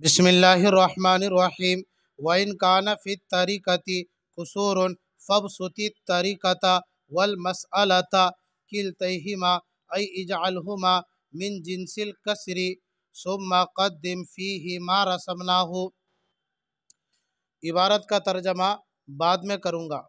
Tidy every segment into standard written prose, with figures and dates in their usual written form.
बिस्मिल्लाहिर्रहमानिर्रहीम वइन कान फ़ित तरीक़ति कुसूरुन फ़बसुतित तरीक़ता वल मसअलता किलतैहिमा ऐ इजअलहुमा मिन जिनसिल कसरी सुम्मा क़द्दिम फ़ीहि मा रसमनाहु। इबारत का तर्जमा बाद में करूँगा।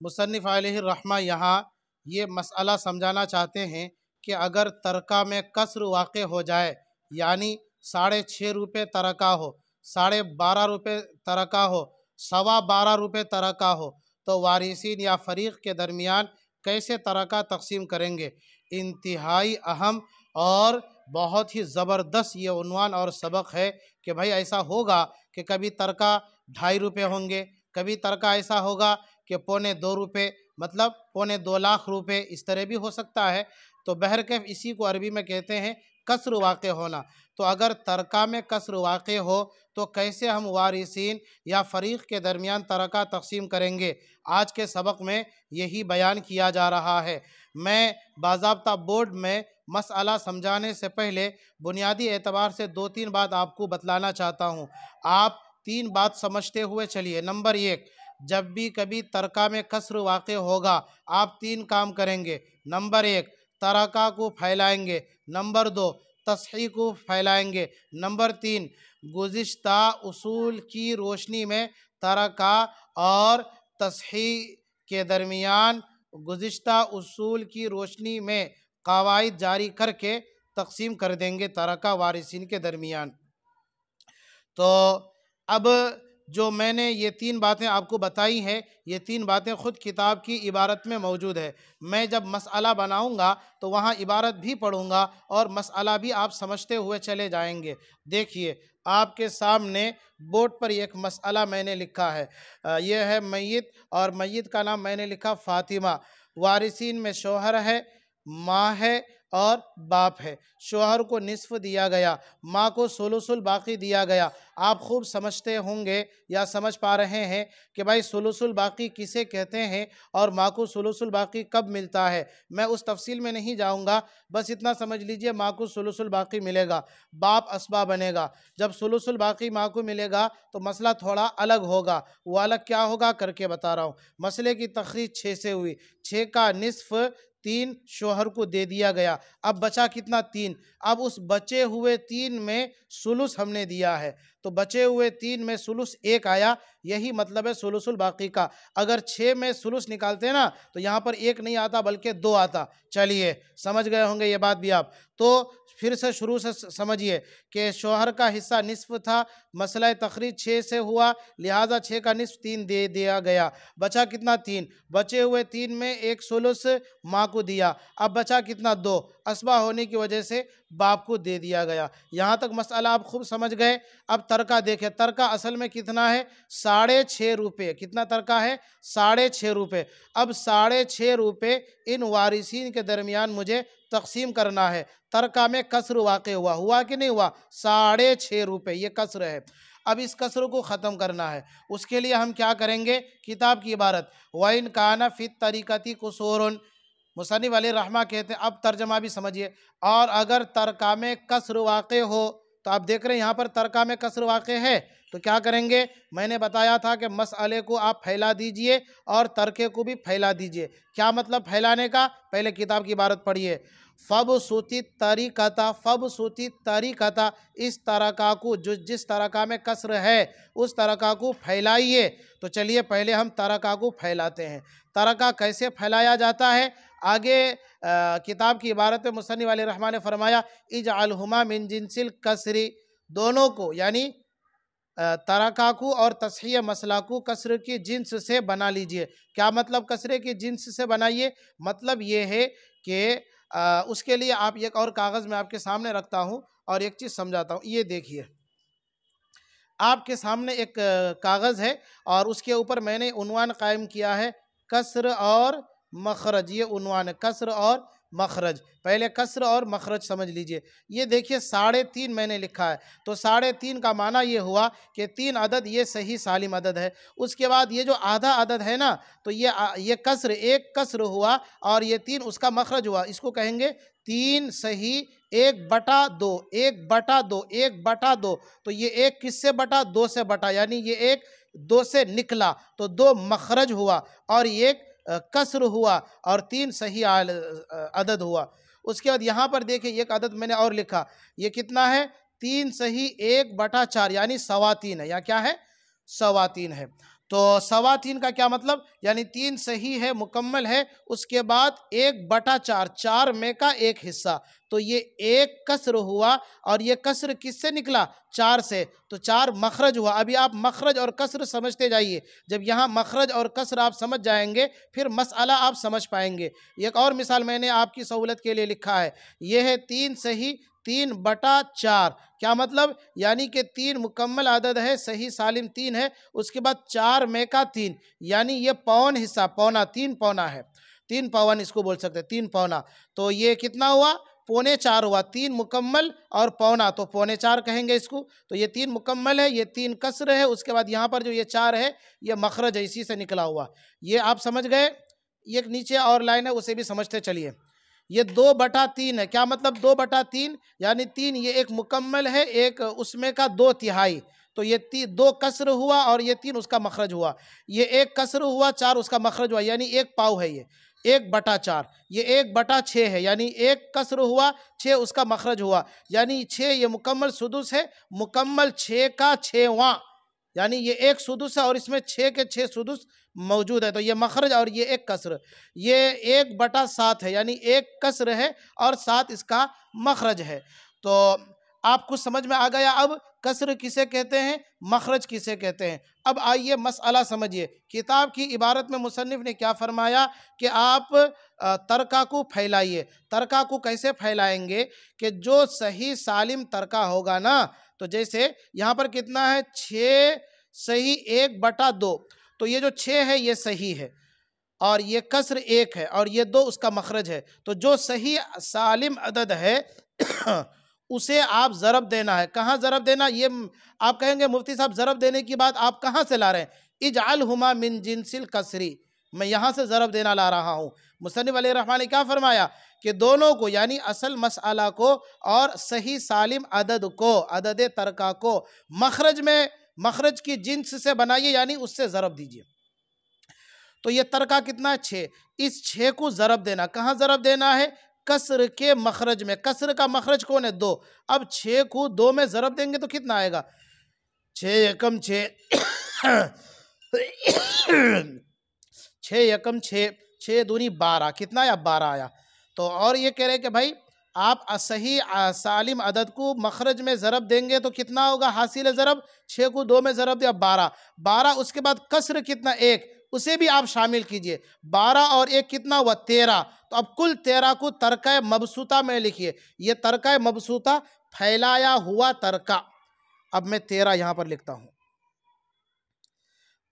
मुसन्निफ़ अलैहिर्रहमा यहाँ ये मसअला समझाना चाहते हैं कि अगर तरका में कसर वाक़ हो जाए, यानी 6.5 रुपये तरका हो, 12.5 रुपये तरका हो, 12.25 रुपये तरका हो, तो वारिसीन या फ़रीक़ के दरमियान कैसे तरका तक़सीम करेंगे। इंतहाई अहम और बहुत ही ज़बरदस्त ये उन्वान और सबक है कि भाई ऐसा होगा कि कभी तरका 2.5 रुपये होंगे, कभी तरका ऐसा होगा कि 1.25 रुपये, मतलब 2.25 लाख रुपये, इस तरह भी हो सकता है। तो बहरकैफ इसी को अरबी में कहते हैं कसर वाक़ होना। तो अगर तरका में कसर वाक़ हो तो कैसे हम वारिसीन या फ़रीक़ के दरमियान तरका तक़सीम करेंगे। आज के सबक में यही बयान किया जा रहा है। मैं बाज़ाब्ता बोर्ड में मसअला समझाने से पहले बुनियादी एतबार से 2-3 बात आपको बतलाना चाहता हूँ। आप 3 बात समझते हुए चलिए। नंबर 1, जब भी कभी तरका में कसर वाक़ होगा, आप 3 काम करेंगे। नंबर 1, तरका को फैलाएंगे। नंबर 2, तस्हीह को फैलाएंगे। नंबर 3, गुज़िश्ता उसूल की रोशनी में तरका और तस्हीह के दरमियान गुज़िश्ता उसूल की रोशनी में क़वाइद जारी करके तक़सीम कर देंगे तरका वारिसीन के दरमियान। तो अब जो मैंने ये 3 बातें आपको बताई हैं, ये 3 बातें ख़ुद किताब की इबारत में मौजूद है। मैं जब मसअला बनाऊँगा तो वहाँ इबारत भी पढ़ूँगा और मसअला भी आप समझते हुए चले जाएंगे। देखिए, आपके सामने बोर्ड पर एक मसअला मैंने लिखा है। ये है मैयत, और मैयत का नाम मैंने लिखा फ़ातिमा। वारिसीन में शौहर है, माँ है और बाप है। शौहर को निस्फ़ दिया गया, माँ को सुलुसुल बाक़ी दिया गया। आप खूब समझते होंगे या समझ पा रहे हैं कि भाई सुलुसुल बाक़ी किसे कहते हैं और माँ को सुलुसुल बाक़ी कब मिलता है। मैं उस तफसील में नहीं जाऊँगा, बस इतना समझ लीजिए, माँ को सुलुसुल बाक़ी मिलेगा, बाप असबा बनेगा। जब सुलुसुल बाक़ी माँ को मिलेगा तो मसला थोड़ा अलग होगा। वो अलग क्या होगा करके बता रहा हूँ। मसले की तखरीज 6 से हुई, 6 का निस्फ़ 3 शौहर को दे दिया गया। अब बचा कितना? 3। अब उस बचे हुए 3 में सुलुस हमने दिया है, तो बचे हुए 3 में सुलुस 1 आया। यही मतलब है सुलुसुल बाक़ी का। अगर 6 में सुलुस निकालते ना तो यहाँ पर 1 नहीं आता बल्कि 2 आता। चलिए, समझ गए होंगे ये बात भी आप। तो फिर से शुरू से समझिए कि शौहर का हिस्सा निस्फ़ था, मसला तखरीज 6 से हुआ, लिहाजा 6 का निस्फ़ 3 दे दिया गया। बचा कितना? 3। बचे हुए 3 में 1 सुलुस माँ को दिया। अब बचा कितना? 2। असबा होने की वजह से बाप को दे दिया गया। यहाँ तक मसला आप खूब समझ गए। अब तरका देखें, तरका असल में कितना है? 6.5 रुपये। कितना तरका है? 6.5 रुपये। अब 6.5 रुपये इन वारिसीन के दरमियान मुझे तक़सीम करना है। तरका में कसर वाक़ हुआ कि नहीं हुआ? 6.5 रुपये, ये कसर है। अब इस कसर को ख़त्म करना है। उसके लिए हम क्या करेंगे? किताब की इबारत, वइन कान फ़ित तरीक़ति कुसूरुन, मुसन्निफ़ अलैहिर्रहमा कहते हैं, अब तर्जमा भी समझिए, और अगर तरका में कसर वाक़ हो, तो आप देख रहे हैं यहाँ पर तरका में कसर वाक़ है, तो क्या करेंगे? मैंने बताया था कि मसअले को आप फैला दीजिए और तरके को भी फैला दीजिए। क्या मतलब फैलाने का? पहले किताब की इबारत पढ़िए। फ़बसुतित तरीक़ता, फ़बसुतित तरीक़ता, इस तरका को, जो जिस तरका में कसर है उस तरका को फैलाइए। तो चलिए पहले हम तरका को फैलाते हैं। तरका कैसे फैलाया जाता है? आगे किताब की इबारत में मुसन्निफ़ अलैहिर्रहमा ने फरमाया, इजअलहुमा मिन जिनसिल कसरी, दोनों को यानी तरका को और तस्हीह मसला को कसर की जिन्स से बना लीजिए। क्या मतलब कसरे की जिन्स से बनाइए? मतलब ये है कि उसके लिए आप एक और कागज़ में आपके सामने रखता हूँ और एक चीज़ समझाता हूँ। ये देखिए, आपके सामने एक कागज़ है और उसके ऊपर मैंने उन्वान कायम किया है, कसर और मखरज। ये उन्वान है, कसर और मखरज। पहले कसर और मखरज समझ लीजिए। ये देखिए 3.5 मैंने लिखा है, तो 3.5 का माना ये हुआ कि 3 अदद ये सही सालिम अदद है। उसके बाद ये जो आधा अदद है ना, तो ये कसर, एक कसर हुआ और ये 3 उसका मखरज हुआ। इसको कहेंगे 3 सही 1/2, 1/2, 1/2। तो ये 1 किससे बटा? 2 से बटा, यानी ये 1 2 से निकला, तो 2 मखरज हुआ और 1 कसर हुआ और 3 सही अदद हुआ। उसके बाद यहाँ पर देखिए एक अदद मैंने और लिखा, ये कितना है? 3 सही 1/4, यानी 3.25 है। या क्या है? 3.25 है। तो 3.25 का क्या मतलब? यानी 3 सही है, मुकम्मल है, उसके बाद 1/4, 4 में का 1 हिस्सा। तो ये 1 कसर हुआ और ये कसर किससे निकला? 4 से, तो 4 मखरज हुआ। अभी आप मखरज और कसर समझते जाइए। जब यहाँ मखरज और कसर आप समझ जाएंगे, फिर मसला आप समझ पाएंगे। एक और मिसाल मैंने आपकी सहूलत के लिए लिखा है, यह है 3 सही 3/4। क्या मतलब? यानी कि 3 मुकम्मल अदद है, सही सालिम 3 है, उसके बाद 4 में का 3, यानी ये पौन हिस्सा, पौना, 3 पौना है, 3 पौन इसको बोल सकते हैं, 3 पौना। तो ये कितना हुआ? 3.25 हुआ। 3 मुकम्मल और पौना, तो 3.25 कहेंगे इसको। तो ये 3 मुकम्मल है, ये 3 कसर है, उसके बाद यहाँ पर जो ये 4 है ये मखरज है, इसी से निकला हुआ। ये आप समझ गए। एक नीचे और लाइन है, उसे भी समझते चलिए। ये 2/3 है। क्या मतलब 2/3? यानी 3 ये एक मुकम्मल है, एक उसमें का 2/3। तो ये 2 कसर हुआ और ये 3 उसका मखरज हुआ। ये 1 कसर हुआ, 4 उसका मखरज हुआ, यानी 1 पाव है ये 1/4। ये 1/6 है, यानी 1 कसर हुआ, 6 उसका मखरज हुआ, यानी 6 ये मुकम्मल सुदुस है, मुकम्मल 6 का 6वां, यानी ये 1 सुदुस है और इसमें 6 के 6 सुदुस मौजूद है। तो ये मखरज और ये 1 कसर, ये 1/7 है, यानी 1 कसर है और 7 इसका मखरज है। तो आपको समझ में आ गया अब कसर किसे कहते हैं, मखरज किसे कहते हैं। अब आइए मसला समझिए। किताब की इबारत में मुसन्निफ ने क्या फरमाया कि आप तरका को फैलाइए। तरका को कैसे फैलाएंगे? कि जो सही सालिम तरका होगा ना, तो जैसे यहाँ पर कितना है? 6 सही 1/2। तो ये जो 6 है ये सही है और ये कसर 1 है और ये 2 उसका मखरज है। तो जो सही सालिम अदद है उसे आप ज़रब देना है। कहाँ ज़रब देना? ये आप कहेंगे मुफ्ती साहब ज़रब देने की बात आप कहाँ से ला रहे हैं? इजअल हुमा मिन जिनसिल कसरी, मैं यहाँ से ज़रब देना ला रहा हूँ। मुसन्निफ अलैहिर्रहमान ने क्या फरमाया कि दोनों को, यानी असल मसअला को और सही सालिम अदद को, अदद तरका को मखरज में, मखरज की जिन्स से बनाइए, यानी उससे ज़रब दीजिए। तो ये तरका कितना है? 6। इस 6 को ज़रब देना। कहाँ ज़रब देना है? कसर के मखरज में। कसर का मखरज कौन है? 2। अब 6 को 2 में ज़रब देंगे तो कितना आएगा? 6 एकम 6 6 एकम 6, 6 दूनी 12, कितना आया? 12 आया। तो और ये कह रहे हैं कि भाई आप सही सालिम अदद को मखरज में ज़रब देंगे तो कितना होगा हासिल ज़रब? 6 को 2 में ज़रब दिया 12, 12। उसके बाद कसर कितना? 1, उसे भी आप शामिल कीजिए। 12 और 1 कितना हुआ? 13। तो अब कुल 13 को तरका मबसूता में लिखिए। ये तरका मबसूता, फैलाया हुआ तरका। अब मैं 13 यहाँ पर लिखता हूँ।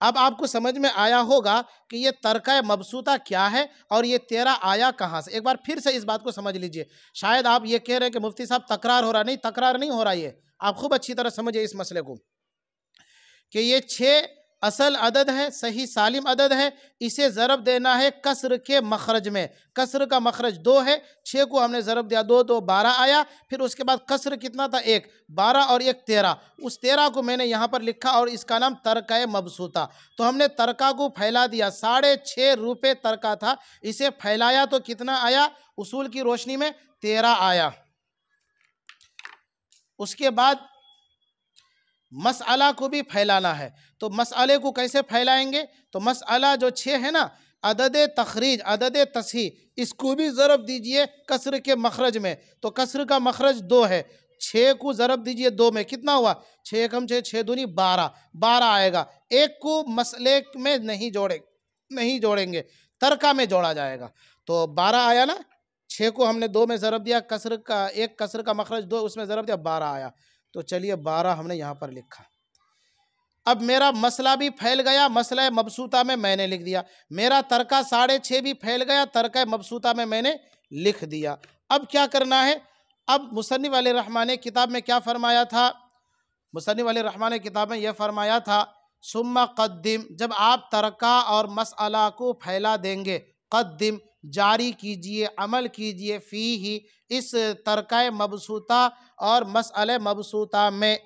अब आपको समझ में आया होगा कि ये तरका मबसूता क्या है और ये 13 आया कहाँ से। एक बार फिर से इस बात को समझ लीजिए। शायद आप ये कह रहे हैं कि मुफ्ती साहब तकरार हो रहा, नहीं, तकरार नहीं हो रहा। ये आप खूब अच्छी तरह समझिए इस मसले को कि ये 6 असल अदद है, सही सालिम अदद है, इसे ज़रब देना है कसर के मखरज में। कसर का मखरज 2 है, 6 को हमने ज़रब दिया 2, 2 12 आया। फिर उसके बाद कसर कितना था? 1, 12 और 1 13। उस 13 को मैंने यहाँ पर लिखा और इसका नाम तरका मबसूता। तो हमने तरका को फैला दिया। 6.5 रुपये तरका था, इसे फैलाया तो कितना आया? उसूल की रोशनी में 13 आया। उसके बाद मसअला को भी फैलाना है। तो मसअले को कैसे फैलाएंगे? तो मसअला जो 6 है ना, अदद तखरीज, अदद तसही, इसको भी ज़रब दीजिए कसर के मखरज में। तो कसर का मखरज 2 है, 6 को ज़रब दीजिए 2 में, कितना हुआ? 6 एकम 6, 6 दूनी 12, 12 आएगा। 1 को मसले में नहीं जोड़ेंगे, तरका में जोड़ा जाएगा। तो 12 आया ना, 6 को हमने 2 में ज़रब दिया, कसर का 1, कसर का मखरज 2, उसमें ज़रब दिया, 12 आया। तो चलिए 12 हमने यहाँ पर लिखा। अब मेरा मसला भी फैल गया, मसला मबसूता में मैंने लिख दिया। मेरा तरका 6.5 भी फैल गया, तरका मबसूता में मैंने लिख दिया। अब क्या करना है, अब मुसन्निफ अलैहिर्रहमान ने किताब में क्या फरमाया था, मुसन्निफ अलैहिर्रहमान ने किताब में यह फरमाया था, सुम्मा कद्दिम, जब आप तरका और मसअला को फैला देंगे, कद्दिम जारी कीजिए, अमल कीजिए, फी ही इस तरका मबसूता और मसअले मबसूता में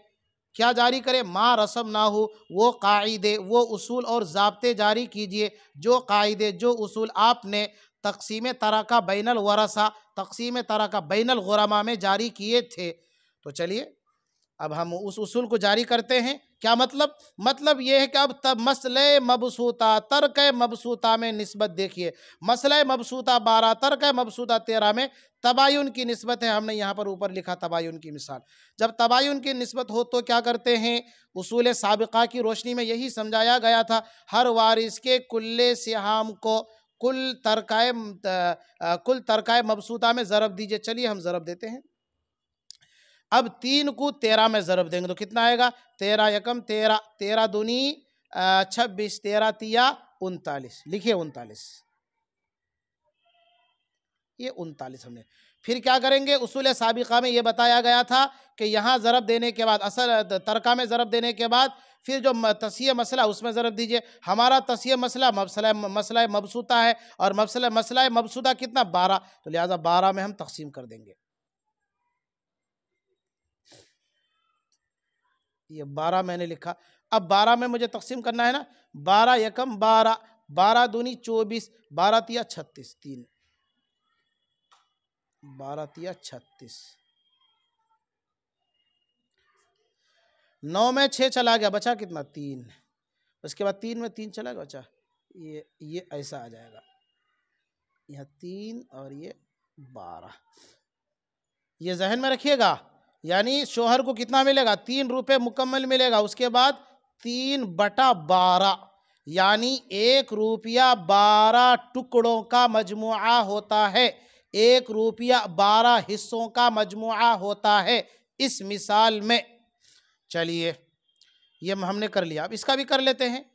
क्या जारी करें, माँ रसम ना हो, वो कायदे, वो उसूल और ज़ाब्ते जारी कीजिए, जो कायदे जो उसूल आपने तक़सीम तरका बैनल वरसा, तक़सीम तरका बैनल गुरमा में जारी किए थे। तो चलिए अब हम उस उसूल को जारी करते हैं। क्या मतलब, मतलब ये है कि अब तब मसले मबसूता तर्क मबसूता में निस्बत देखिए, मसला मबसूता 12 तर्क मबसूता 13 में तबायुन की निस्बत है। हमने यहाँ पर ऊपर लिखा तबायुन की मिसाल। जब तबायुन की निस्बत हो तो क्या करते हैं, उसूल साबिक़ा की रोशनी में यही समझाया गया था, हर वारिस के कुल्ले सिहाम को कुल तरकाए मबसूता में ज़रब दीजिए। चलिए हम ज़रब देते हैं। अब 3 को 13 में ज़रब देंगे तो कितना आएगा, 13 एकम 13, 13 दूनी 26, 13 तिया 39, लिखिए 39, ये 39 हमने। फिर क्या करेंगे, उसूल साबिक़ा में ये बताया गया था कि यहाँ ज़रब देने के बाद, असल तरका में ज़रब देने के बाद फिर जो तसिया मसला उसमें ज़रब दीजिए। हमारा तसिया मसला मसला मबसूता है और मसला मबसूता कितना 12, तो लिहाजा 12 में हम तकसीम कर देंगे। ये 12 मैंने लिखा। अब 12 में मुझे तकसीम करना है ना, 12 एकम 12, 12 दूनी 24, 12 तिया 36, 3, 12 तिया 36, 9 में 6 चला गया, बचा कितना 3, उसके बाद 3 में 3 चला गया, बचा ये ऐसा आ जाएगा, यहाँ 3 और ये 12, ये जहन में रखिएगा। यानी शोहर को कितना मिलेगा, 3 रुपये मुकम्मल मिलेगा। उसके बाद 3/12 यानी 1 रुपया 12 टुकड़ों का मजमुआ होता है, 1 रुपया 12 हिस्सों का मजमुआ होता है इस मिसाल में। चलिए ये हमने कर लिया, अब इसका भी कर लेते हैं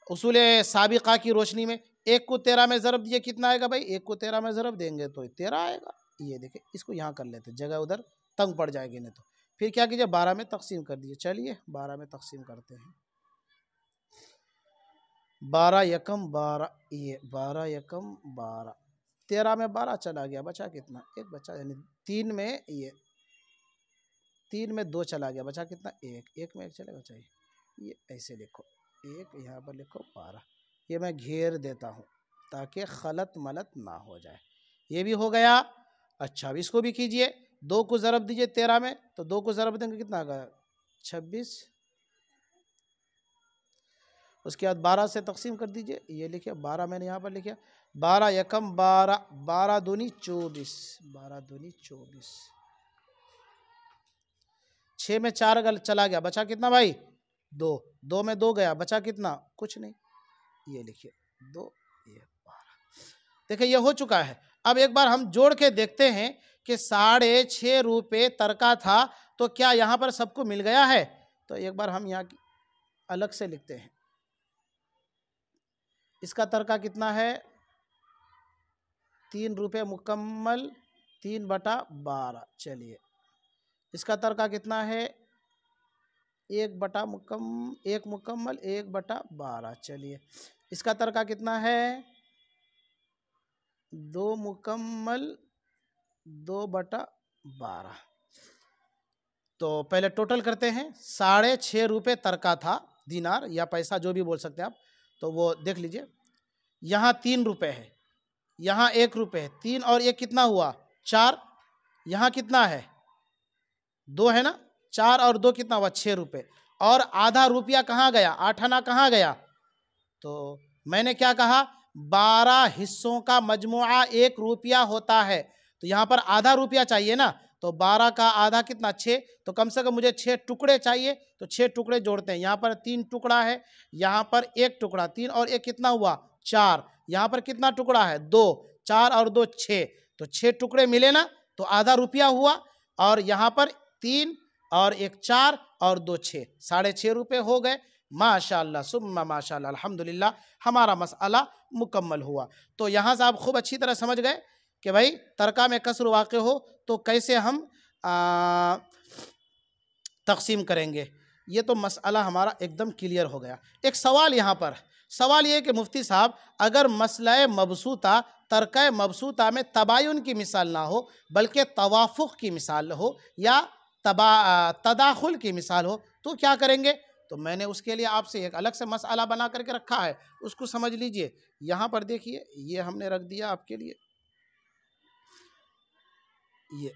उसूल साबिक़ा की रोशनी में। 1 को 13 में ज़रब दिए, कितना आएगा भाई, 1 को 13 में ज़रब देंगे तो 13 आएगा। ये देखिए, इसको यहाँ कर लेते, जगह उधर तंग पड़ जाएगी नहीं तो। फिर क्या कीजिए, 12 में तकसीम कर दीजिए। चलिए 12 में तकसीम करते हैं। 12 एकम 12, ये 12 एकम 12, 13 में 12 चला गया, बचा कितना, 1 बचा, यानी 3 में ये 3 में 2 चला गया, बचा कितना 1, 1 में 1 चलेगा, चाहिए ये ऐसे लिखो, 1 यहाँ पर लिखो 12, ये मैं घेर देता हूँ ताकि खलत मलत ना हो जाए। ये भी हो गया। अच्छा अब इसको भी कीजिए, 2 को ज़रब दीजिए 13 में, तो 2 को ज़रब देंगे कितना आएगा 26, उसके बाद 12 से तकसीम कर दीजिए। ये लिखिए 12 मैंने यहाँ पर लिखा, 12 एकम 12, 12 दूनी 24, 12 दूनी 24, 6 में 4 चला गया, बचा कितना भाई 2, 2 में 2 गया, बचा कितना, कुछ नहीं, ये लिखिए 2, ये 12। देखिए ये हो चुका है। अब एक बार हम जोड़ के देखते हैं कि 6.5 रुपये तरका था, तो क्या यहाँ पर सबको मिल गया है। तो एक बार हम यहाँ अलग से लिखते हैं, इसका तरका कितना है 3 रुपये मुकम्मल, 3/12। चलिए इसका तरका कितना है 1 मुकम्मल 1/12। चलिए इसका तरका कितना है 2 मुकम्मल 2/12। तो पहले टोटल करते हैं। 6.5 रुपये तरका था, दिनार या पैसा जो भी बोल सकते हैं आप, तो वो देख लीजिए। यहाँ 3 रुपये है, यहाँ 1 रुपये है, 3 और 1 कितना हुआ 4, यहाँ कितना है 2 है ना, 4 और 2 कितना हुआ 6 रुपये, और आधा रुपया कहाँ गया, 8 आना कहाँ गया। तो मैंने क्या कहा 12 हिस्सों का मजमुआ 1 रुपया होता है, तो यहाँ पर आधा रुपया चाहिए ना, तो 12 का आधा कितना 6, तो कम से कम मुझे 6 टुकड़े चाहिए, तो 6 टुकड़े जोड़ते हैं। यहाँ पर 3 टुकड़ा है, यहाँ पर 1 टुकड़ा, 3 और 1 कितना हुआ 4, यहाँ पर कितना टुकड़ा है 2, 4 और 2 6, तो 6 टुकड़े मिले ना, तो आधा रुपया हुआ, और यहाँ पर 3 और 1 4 और 2 6, 6.5 रुपये हो गए। माशाअल्लाह सुम्मा माशाअल्लाह, अल्हम्दुलिल्लाह, हमारा मसअला मुकम्मल हुआ। तो यहाँ से आप खूब अच्छी तरह समझ गए कि भाई तरका में कसर वाक़ हो तो कैसे हम तक़सीम करेंगे। ये तो मसला हमारा एकदम क्लियर हो गया। एक सवाल यहाँ पर, सवाल ये कि मुफ्ती साहब, अगर मसला मबसूता तरका मबसूता में तबायुन की मिसाल ना हो बल्कि तवाफ़ुक़ की मिसाल हो या तदाखुल की मिसाल हो तो क्या करेंगे? तो मैंने उसके लिए आपसे एक अलग से मसला बना करके रखा है, उसको समझ लीजिए। यहाँ पर देखिए, ये हमने रख दिया आपके लिए, ये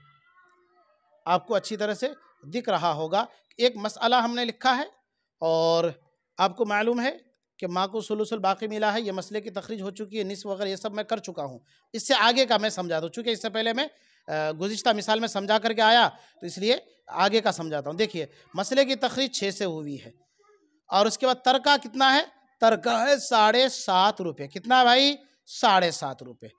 आपको अच्छी तरह से दिख रहा होगा। एक मसला हमने लिखा है और आपको मालूम है कि माकू सुलुसुल बाकी मिला है, ये मसले की तखरीज हो चुकी है, निस्फ वगैरह ये सब मैं कर चुका हूँ। इससे आगे का मैं समझा दूँ, चूँकि इससे पहले मैं गुज़िश्ता मिसाल में समझा करके आया तो इसलिए आगे का समझाता हूँ। देखिए, मसले की तखरीज 6 से हुई है और उसके बाद तरका कितना है? तरका है 7.5 रुपये। कितना है भाई? 7.5 रुपये।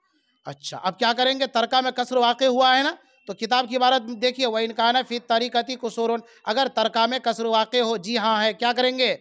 अच्छा, अब क्या करेंगे? तरका में कसर वाक़ हुआ है ना, तो किताब की इबारत देखिए, व इन काना फी तरीक़ती कुसूरुन, अगर तरका में कसर वाक़ हो, जी हाँ है, क्या करेंगे?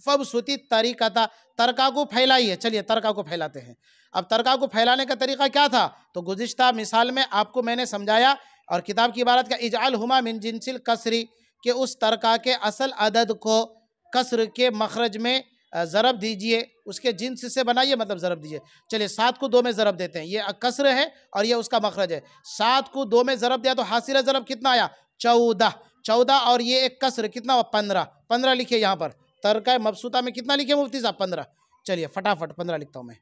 फबसुती तरीक़ता, तरका को फैलाइए। चलिए तरका को फैलाते हैं। अब तरका को फैलाने का तरीका क्या था? तो गुज़िश्ता मिसाल में आपको मैंने समझाया और किताब की इबारत का इजअल हुमा मिन जिनसिल कसरी, के उस तरका के असल अदद को कसर के मखरज में ज़रब दीजिए, उसके जिन्स से बनाइए, मतलब ज़रब दीजिए। चलिए 7 को 2 में ज़रब देते हैं, ये कसर है और ये उसका मखरज है। 7 को 2 में ज़रब दिया तो हासिल ज़रब कितना आया? 14। 14 और ये एक कसर कितना हुआ? 15। 15 लिखिए यहाँ पर। तरका मबसूता में कितना लिखे मुफ्ती साहब? 15। चलिए फटाफट 15 लिखता हूँ मैं,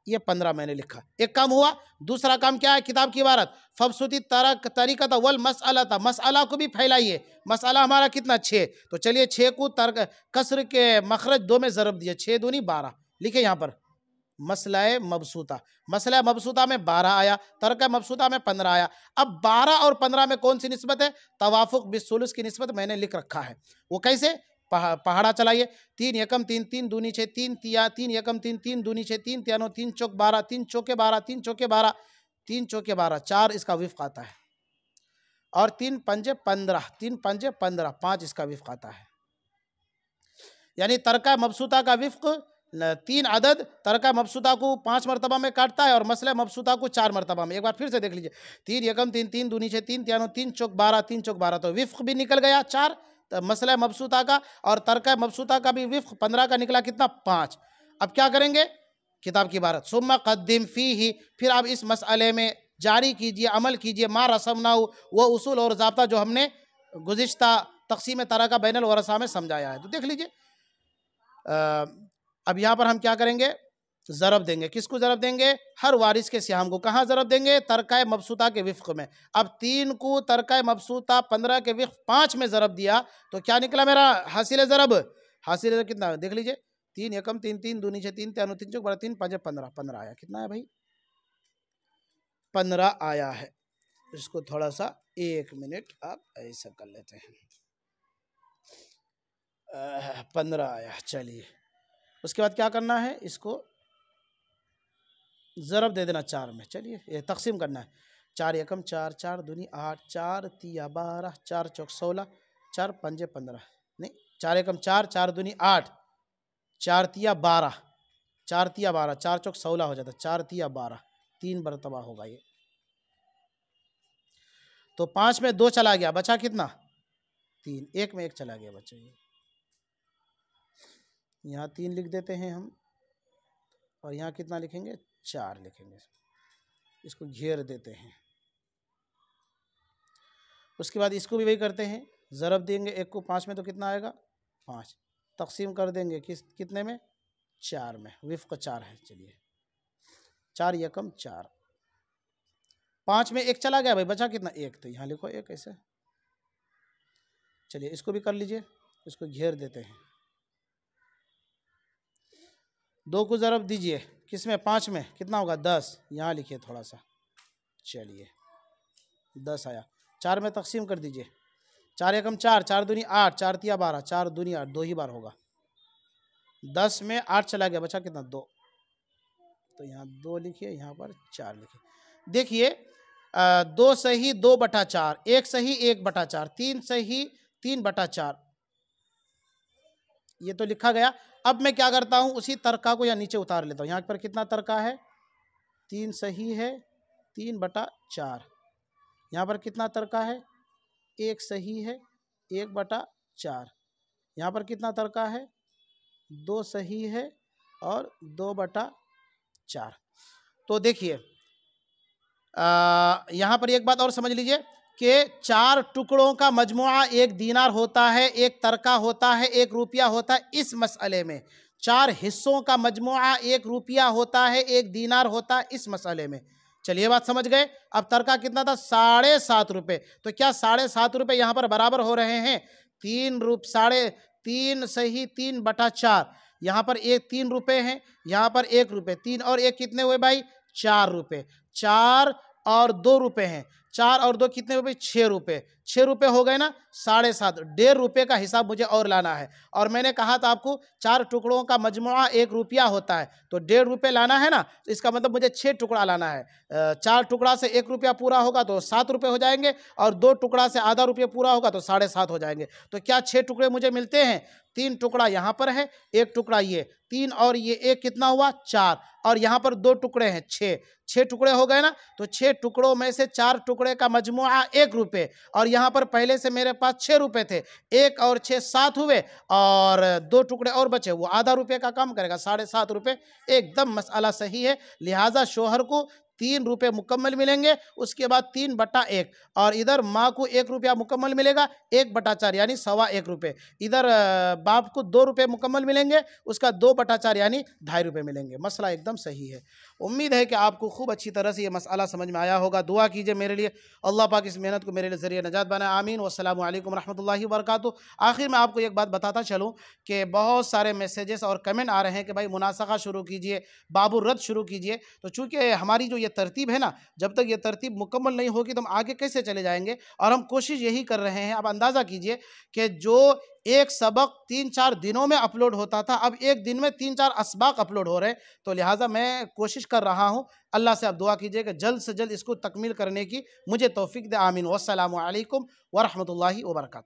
ये 15 मैंने लिखा। एक काम हुआ। दूसरा काम क्या है? किताब की इबारत फबसुती तरीक़त वल मसअलता, मसअला को भी फैलाइए। मसअला हमारा कितना? 6। तो चलिए 6 को कसर के मखरज 2 में ज़रब दिए, 6 दूनी 12 लिखे यहाँ पर। मसला मबसूता, मसला मबसूता में 12 आया, तरका मबसूता में 15 आया। अब 12 और 15 में कौन सी निस्बत है? तवाफ़ुक़ बिस्सुलुस की निस्बत मैंने लिख रखा है। वो कैसे? पहाड़ा चलाइए। 3 एकम 3, 3 दूनी 6, 3 तिया 3 एकम 3, 3 दूनी 6, 3 त्यानो 3 चौक 12, 3 चौके 12, 3 चौके 12, 3 चौके 12, 4 इसका विफ़्क़ आता है और 3 पंजे 15, 3 पंजे 15, 5 इसका विफ़्क़ आता है। यानी तरका मबसूता का विफ़्क़ 3 अदद तरका मबसूता को 5 मरतबा में काटता है और मसला मबसूता को 4 मरतबा में। एक बार फिर से देख लीजिए। 3 एकम 3, 3 दूनी 6, 3 त्यानो 3 चौक 12, 3 चौक 12, तो विफ़्क़ भी निकल गया 4 मसला मबसूता का, और तरका मबसूता का भी विफ़्क़ 15 का निकला कितना? 5। अब क्या करेंगे? किताब की इबारत सुम्मा क़द्दिम फ़ीही, फिर आप इस मसअले में जारी कीजिए, अमल कीजिए, मा रसमनाहु, वो उसूल और ज़ाब्ता जो हमने गुज़िश्ता तक़सीम तरका बैनल वरसा में समझाया है। तो देख लीजिए, अब यहाँ पर हम क्या करेंगे? ज़रब देंगे। किसको ज़रब देंगे? हर वारिस के सिहाम को। कहाँ ज़रब देंगे? तरका मबसूता के विफ़्क़ में। अब 3 को तरका मबसूता 15 के विफ़्क़ 5 में ज़रब दिया तो क्या निकला मेरा हासिल ज़रब? हासिल ज़रब कितना देख लीजिए। 3 एकम 3, 3 दूनी 6, 3 त्यानो 3 चौक 12, 3 5 15, 15 आया। कितना है भाई? 15 आया है। इसको थोड़ा सा 1 मिनट आप ऐसा कर लेते हैं। 15 आया। चलिए उसके बाद क्या करना है? इसको ज़रब दे देना 4 में। चलिए ये तक़सीम करना है। 4 एकम 4, 4 दूनी 8, 4 तिया 12, 4 चौक 16, 4 पंजे 15, नहीं 4 एकम 4, 4 दूनी 8, 4 तिया 12, 4 तिया 12, 4 चौक 16 हो जाता है, 4 तिया 12, 3 मरतबा होगा ये। तो 5 में 2 चला गया, बचा कितना? 3। 1 में 1 चला गया बच्चे। यहाँ 3 लिख देते हैं हम और यहाँ कितना लिखेंगे? 4 लिखेंगे। इसको घेर देते हैं। उसके बाद इसको भी वही करते हैं, ज़रब देंगे 1 को 5 में तो कितना आएगा? 5। तक़सीम कर देंगे कितने में? 4 में। विफ़्क़ 4 है। चलिए 4 एकम 4, 5 में 1 चला गया भाई, बचा कितना? 1। तो यहाँ लिखो 1 ऐसे। चलिए इसको भी कर लीजिए, इसको घेर देते हैं। 2 को ज़रब दीजिए किस में? 5 में। कितना होगा? 10। यहाँ लिखिए थोड़ा सा। चलिए 10 आया। 4 में तक़सीम कर दीजिए। 4 एकम 4, 4 दूनी 8, 4 तिया 12, 4 दूनी 8, 2 ही बार होगा। 10 में 8 चला गया, बचा कितना? 2। तो यहाँ 2 लिखिए, यहाँ पर 4 लिखिए। देखिए 2 सही 2/4, 1 सही 1/4, 3 सही 3/4, ये तो लिखा गया। अब मैं क्या करता हूँ? उसी तरका को यहाँ नीचे उतार लेता हूँ। यहाँ पर कितना तरका है? 3 सही है, 3/4। यहाँ पर कितना तरका है? 1 सही है, 1/4। यहाँ पर कितना तरका है? 2 सही है और 2/4। तो देखिए यहाँ पर एक बात और समझ लीजिए कि 4 टुकड़ों का मजमुआ 1 दीनार होता है, 1 तरका होता है, 1 रुपया होता है। इस मसले में 4 हिस्सों का मजमुआ 1 रुपया होता है, 1 दीनार होता है इस मसले में। चलिए बात समझ गए। अब तरका कितना था? 7.5 रुपये। तो क्या 7.5 रुपये यहाँ पर बराबर हो रहे हैं? 3 सही 3/4। यहाँ पर 3 रुपये हैं, यहाँ पर 1 रुपये, 3 और 1 कितने हुए भाई? 4 रुपये। 4 और 2 रुपये हैं, 4 और 2 कितने हुए? 6 रुपये। 6 रुपये हो गए ना? 7.5, 1.5 रुपये का हिसाब मुझे और लाना है। और मैंने कहा था आपको 4 टुकड़ों का मजमुआ 1 रुपया होता है, तो 1.5 रुपये लाना है ना। तो इसका मतलब मुझे 6 टुकड़ा लाना है। 4 टुकड़ा से 1 रुपया पूरा होगा तो 7 रुपये हो जाएंगे, और 2 टुकड़ा से आधा रुपया पूरा होगा तो 7.5 हो जाएंगे। तो क्या 6 टुकड़े मुझे मिलते हैं? 3 टुकड़ा यहाँ पर है, 1 टुकड़ा ये, 3 और ये 1 कितना हुआ? 4, और यहाँ पर 2 टुकड़े हैं, 6 टुकड़े हो गए ना। तो 6 टुकड़ों में से 4 टुकड़े का मजमुआ 1 रुपये, और यहाँ पर पहले से मेरे पास 6 रुपये थे, 1 और 6 7 हुए, और 2 टुकड़े और बचे, वो आधा रुपये का काम करेगा, 7.5 रुपये। एकदम मसला सही है। लिहाजा शोहर को 3 रुपये मुकम्मल मिलेंगे, उसके बाद 3/1, और इधर माँ को 1 रुपया मुकम्मल मिलेगा, 1/4 यानी 1.25 रुपये। इधर बाप को 2 रुपये मुकम्मल मिलेंगे, उसका 2/4 यानी 2.5 रुपये मिलेंगे। मसला एकदम सही है। उम्मीद है कि आपको खूब अच्छी तरह से ये मसला समझ में आया होगा। दुआ कीजिए मेरे लिए, अल्लाह पाक इस मेहनत को मेरे लिए ज़रिए नजात बनाए। आमीन। वस्सलामु अलैकुम रहमतुल्लाहि व बरकातुहू। आखिर में आपको एक बात बताता चलूँ कि बहुत सारे मैसेजेस और कमेंट आ रहे हैं कि भाई मुनासखा शुरू कीजिए, बाबू रद्द शुरू कीजिए। तो चूँकि हमारी जो ये तरतीब है ना, जब तक ये तरतीब मुकम्मल नहीं होगी तो हम आगे कैसे चले जाएंगे। और हम कोशिश यही कर रहे हैं। आप अंदाज़ा कीजिए कि जो एक सबक 3-4 दिनों में अपलोड होता था, अब एक दिन में 3-4 असबाक अपलोड हो रहे हैं। तो लिहाजा मैं कोशिश कर रहा हूँ। अल्लाह से आप दुआ कीजिए कि जल्द से जल्द इसको तकमील करने की मुझे तौफीक दे। आमीन। वस्सलामु अलैकुम व रहमतुल्लाहि व बरकातुहू।